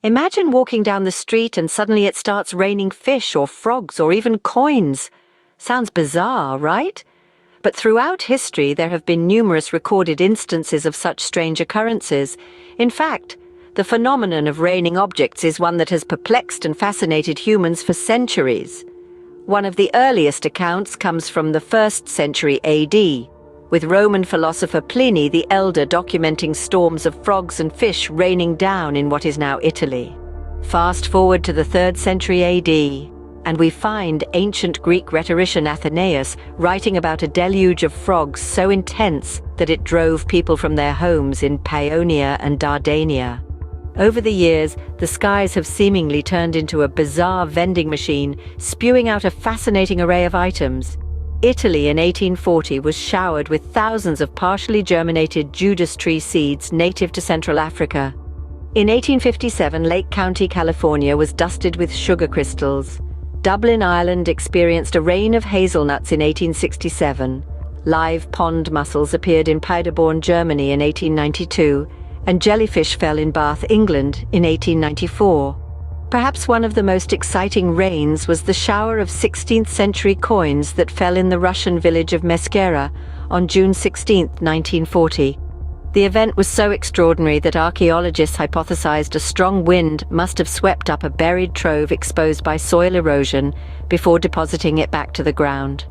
Imagine walking down the street and suddenly it starts raining fish or frogs or even coins. Sounds bizarre, right? But throughout history there have been numerous recorded instances of such strange occurrences. In fact, the phenomenon of raining objects is one that has perplexed and fascinated humans for centuries. One of the earliest accounts comes from the 1st century AD, with Roman philosopher Pliny the Elder documenting storms of frogs and fish raining down in what is now Italy. Fast forward to the 3rd century AD, and we find ancient Greek rhetorician Athenaeus writing about a deluge of frogs so intense that it drove people from their homes in Paeonia and Dardania. Over the years, the skies have seemingly turned into a bizarre vending machine, spewing out a fascinating array of items. Italy in 1840 was showered with thousands of partially germinated Judas tree seeds native to Central Africa. In 1857, Lake County, California was dusted with sugar crystals. Dublin, Ireland experienced a rain of hazelnuts in 1867. Live pond mussels appeared in Paderborn, Germany in 1892, and jellyfish fell in Bath, England in 1894. Perhaps one of the most exciting rains was the shower of 16th century coins that fell in the Russian village of Meskera on June 16, 1940. The event was so extraordinary that archaeologists hypothesized a strong wind must have swept up a buried trove exposed by soil erosion before depositing it back to the ground.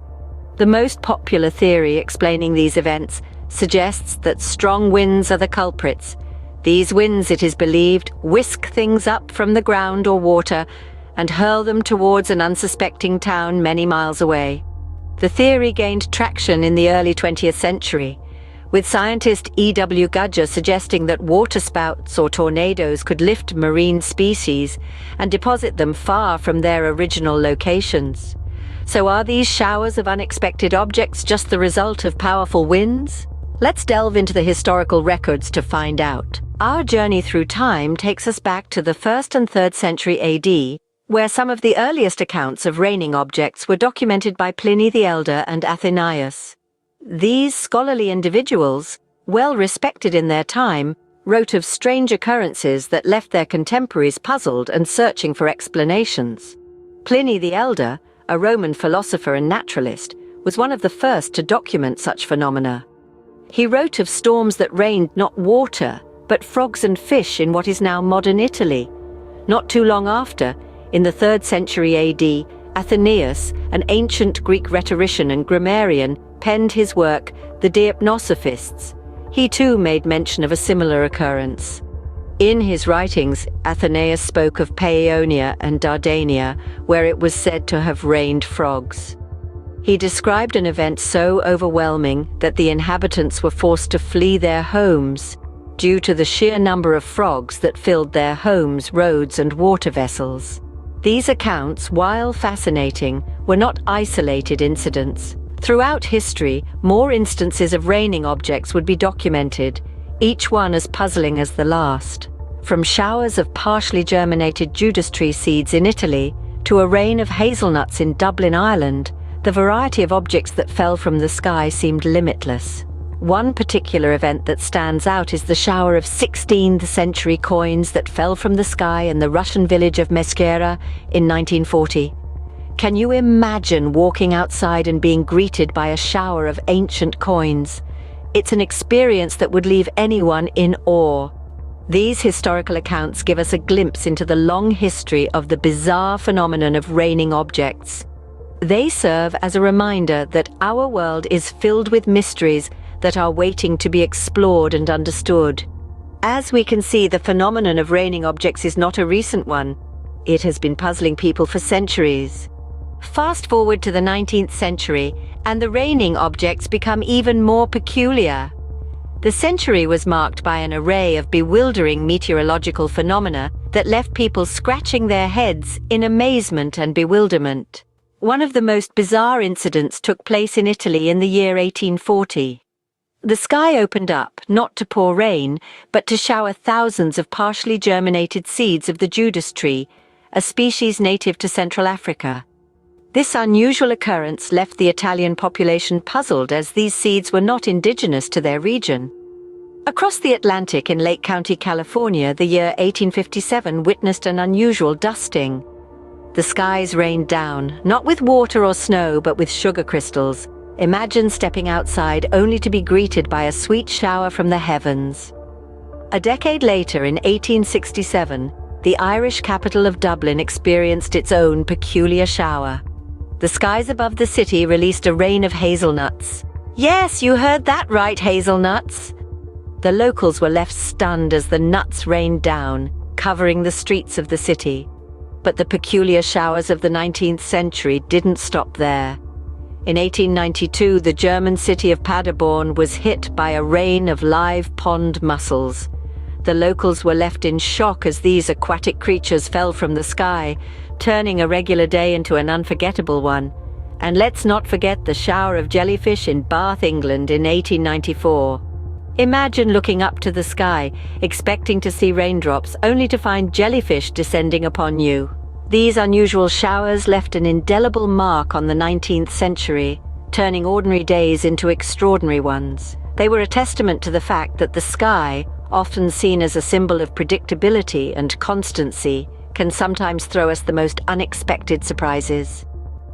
The most popular theory explaining these events suggests that strong winds are the culprits. These winds, it is believed, whisk things up from the ground or water and hurl them towards an unsuspecting town many miles away. The theory gained traction in the early 20th century, with scientist E.W. Gudger suggesting that waterspouts or tornadoes could lift marine species and deposit them far from their original locations. So are these showers of unexpected objects just the result of powerful winds? Let's delve into the historical records to find out. Our journey through time takes us back to the 1st and 3rd century AD, where some of the earliest accounts of raining objects were documented by Pliny the Elder and Athenaeus. These scholarly individuals, well respected in their time, wrote of strange occurrences that left their contemporaries puzzled and searching for explanations. Pliny the Elder, a Roman philosopher and naturalist, was one of the first to document such phenomena. He wrote of storms that rained not water, but frogs and fish in what is now modern Italy. Not too long after, in the 3rd century AD, Athenaeus, an ancient Greek rhetorician and grammarian, penned his work, The Deipnosophists. He too made mention of a similar occurrence. In his writings, Athenaeus spoke of Paeonia and Dardania, where it was said to have rained frogs. He described an event so overwhelming that the inhabitants were forced to flee their homes due to the sheer number of frogs that filled their homes, roads, and water vessels. These accounts, while fascinating, were not isolated incidents. Throughout history, more instances of raining objects would be documented, each one as puzzling as the last. From showers of partially germinated Judas tree seeds in Italy to a rain of hazelnuts in Dublin, Ireland, the variety of objects that fell from the sky seemed limitless. One particular event that stands out is the shower of 16th century coins that fell from the sky in the Russian village of Meskera in 1940. Can you imagine walking outside and being greeted by a shower of ancient coins? It's an experience that would leave anyone in awe. These historical accounts give us a glimpse into the long history of the bizarre phenomenon of raining objects. They serve as a reminder that our world is filled with mysteries that are waiting to be explored and understood. As we can see, the phenomenon of raining objects is not a recent one. It has been puzzling people for centuries. Fast forward to the 19th century, and the raining objects become even more peculiar. The century was marked by an array of bewildering meteorological phenomena that left people scratching their heads in amazement and bewilderment. One of the most bizarre incidents took place in Italy in the year 1840. The sky opened up, not to pour rain, but to shower thousands of partially germinated seeds of the Judas tree, a species native to Central Africa. This unusual occurrence left the Italian population puzzled, as these seeds were not indigenous to their region. Across the Atlantic in Lake County, California, the year 1857 witnessed an unusual dusting. The skies rained down, not with water or snow, but with sugar crystals. Imagine stepping outside only to be greeted by a sweet shower from the heavens. A decade later, in 1867, the Irish capital of Dublin experienced its own peculiar shower. The skies above the city released a rain of hazelnuts. Yes, you heard that right, hazelnuts. The locals were left stunned as the nuts rained down, covering the streets of the city. But the peculiar showers of the 19th century didn't stop there. In 1892, the German city of Paderborn was hit by a rain of live pond mussels. The locals were left in shock as these aquatic creatures fell from the sky, turning a regular day into an unforgettable one. And let's not forget the shower of jellyfish in Bath, England in 1894. Imagine looking up to the sky, expecting to see raindrops, only to find jellyfish descending upon you. These unusual showers left an indelible mark on the 19th century, turning ordinary days into extraordinary ones. They were a testament to the fact that the sky, often seen as a symbol of predictability and constancy, can sometimes throw us the most unexpected surprises.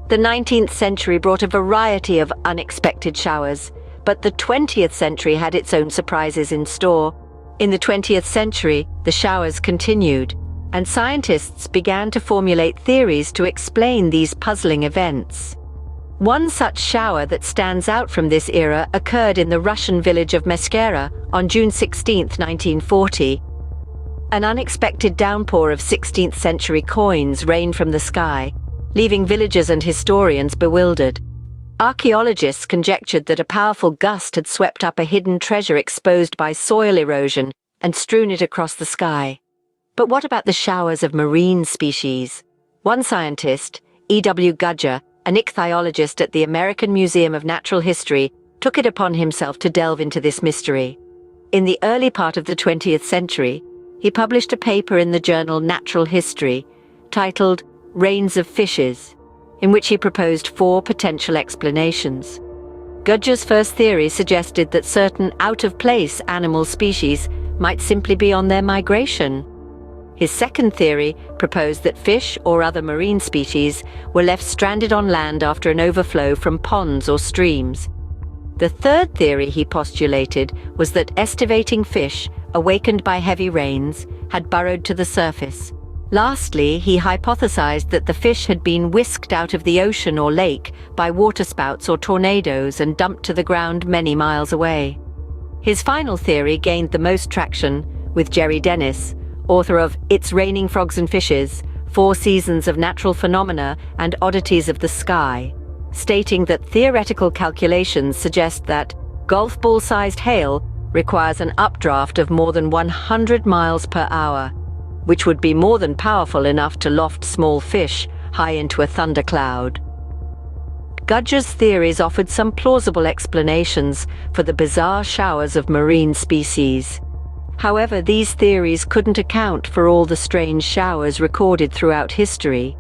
The 19th century brought a variety of unexpected showers, but the 20th century had its own surprises in store. In the 20th century, the showers continued, and scientists began to formulate theories to explain these puzzling events. One such shower that stands out from this era occurred in the Russian village of Meskera on June 16, 1940. An unexpected downpour of 16th century coins rained from the sky, leaving villagers and historians bewildered. Archaeologists conjectured that a powerful gust had swept up a hidden treasure exposed by soil erosion and strewn it across the sky. But what about the showers of marine species? One scientist, E.W. Gudger, an ichthyologist at the American Museum of Natural History, took it upon himself to delve into this mystery. In the early part of the 20th century, he published a paper in the journal Natural History, titled Rains of Fishes, in which he proposed 4 potential explanations. Gudger's first theory suggested that certain out-of-place animal species might simply be on their migration. His second theory proposed that fish or other marine species were left stranded on land after an overflow from ponds or streams. The third theory he postulated was that estivating fish, awakened by heavy rains, had burrowed to the surface. Lastly, he hypothesized that the fish had been whisked out of the ocean or lake by waterspouts or tornadoes and dumped to the ground many miles away. His final theory gained the most traction with Jerry Dennis, author of It's Raining Frogs and Fishes, 4 Seasons of Natural Phenomena and Oddities of the Sky, stating that theoretical calculations suggest that golf ball-sized hail requires an updraft of more than 100 miles per hour, which would be more than powerful enough to loft small fish high into a thundercloud. Gudger's theories offered some plausible explanations for the bizarre showers of marine species. However, these theories couldn't account for all the strange showers recorded throughout history.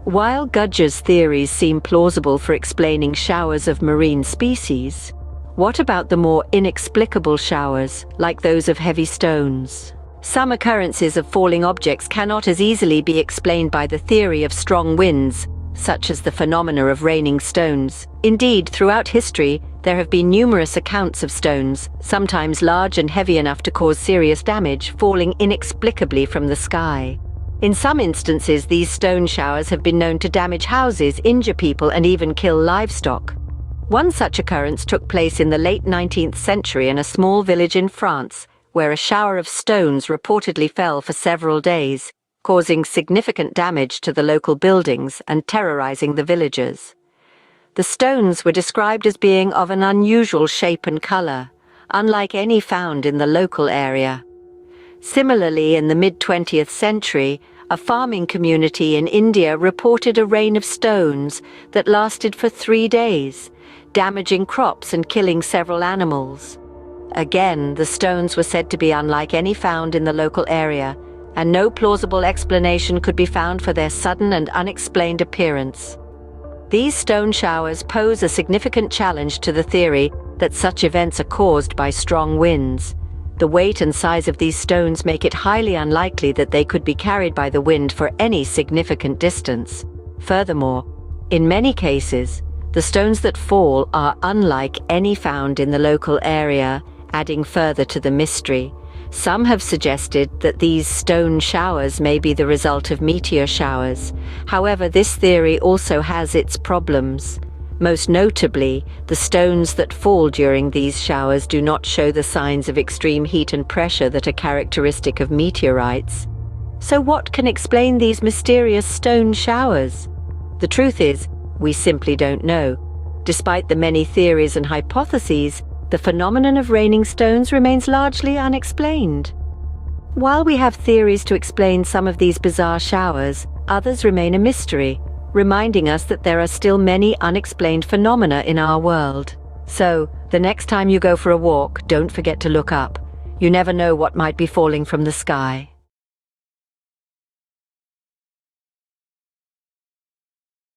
While Gudger's theories seem plausible for explaining showers of marine species, what about the more inexplicable showers, like those of heavy stones? Some occurrences of falling objects cannot as easily be explained by the theory of strong winds, such as the phenomena of raining stones. Indeed, throughout history, there have been numerous accounts of stones, sometimes large and heavy enough to cause serious damage, falling inexplicably from the sky. In some instances, these stone showers have been known to damage houses, injure people, and even kill livestock. One such occurrence took place in the late 19th century in a small village in France, where a shower of stones reportedly fell for several days, causing significant damage to the local buildings and terrorizing the villagers. The stones were described as being of an unusual shape and color, unlike any found in the local area. Similarly, in the mid-20th century, a farming community in India reported a rain of stones that lasted for 3 days, damaging crops and killing several animals. Again, the stones were said to be unlike any found in the local area, and no plausible explanation could be found for their sudden and unexplained appearance. These stone showers pose a significant challenge to the theory that such events are caused by strong winds. The weight and size of these stones make it highly unlikely that they could be carried by the wind for any significant distance. Furthermore, in many cases, the stones that fall are unlike any found in the local area, adding further to the mystery. Some have suggested that these stone showers may be the result of meteor showers. However, this theory also has its problems. Most notably, the stones that fall during these showers do not show the signs of extreme heat and pressure that are characteristic of meteorites. So what can explain these mysterious stone showers? The truth is, we simply don't know. Despite the many theories and hypotheses, the phenomenon of raining stones remains largely unexplained. While we have theories to explain some of these bizarre showers, others remain a mystery, reminding us that there are still many unexplained phenomena in our world. So, the next time you go for a walk, don't forget to look up. You never know what might be falling from the sky.